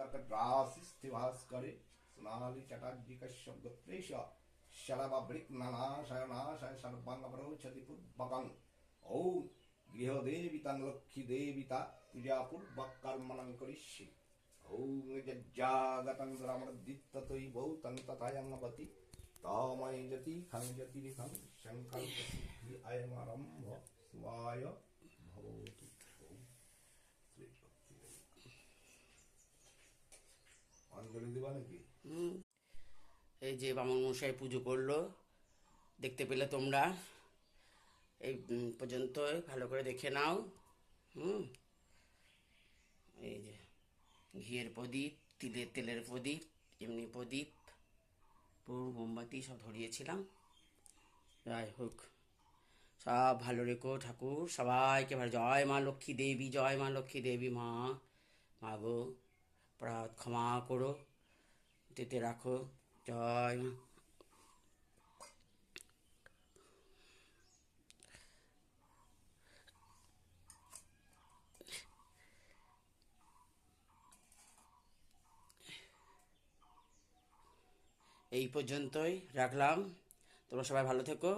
कर्कटराशिस्थे भास्करे सोनाली चटार्जी कश्यप गोत्रेश शरवृक् नानाशयनाशय सर्वांगपरोक्षति पूर्वकं ॐ गृहदेवितं लक्ष्मीदेविता पूजापूर्वक कर्मणं करिष्ये ॐ यज्जागतं ग्रामदित्ततै भौतं तथायंगवति तामय जति खं जतिरिखं शङ्कल्पसिद्धि अयमारम्भ शिवाय भवतु। অঞ্জলি দিবা নাকি? এই যে বামন মশাই পুজো করলো, দেখতে পেলে তোমরা। এই পর্যন্ত ভালো করে দেখে নাও। এই যে ঘিয়ের প্রদীপ, তেলের প্রদীপ, এমনি প্রদীপ, পুরো মোমবাতি সব ধরিয়েছিলাম। যাই হোক, সব ভালো রেখো ঠাকুর, সবাইকে ভালো। জয় মা লক্ষ্মী দেবী, জয় মা লক্ষ্মী দেবী। মা গো, অপরাধ ক্ষমা করো, যেতে রাখো। জয় মা। এই পর্যন্তই রাখলাম, তোমরা সবাই ভালো থেকো।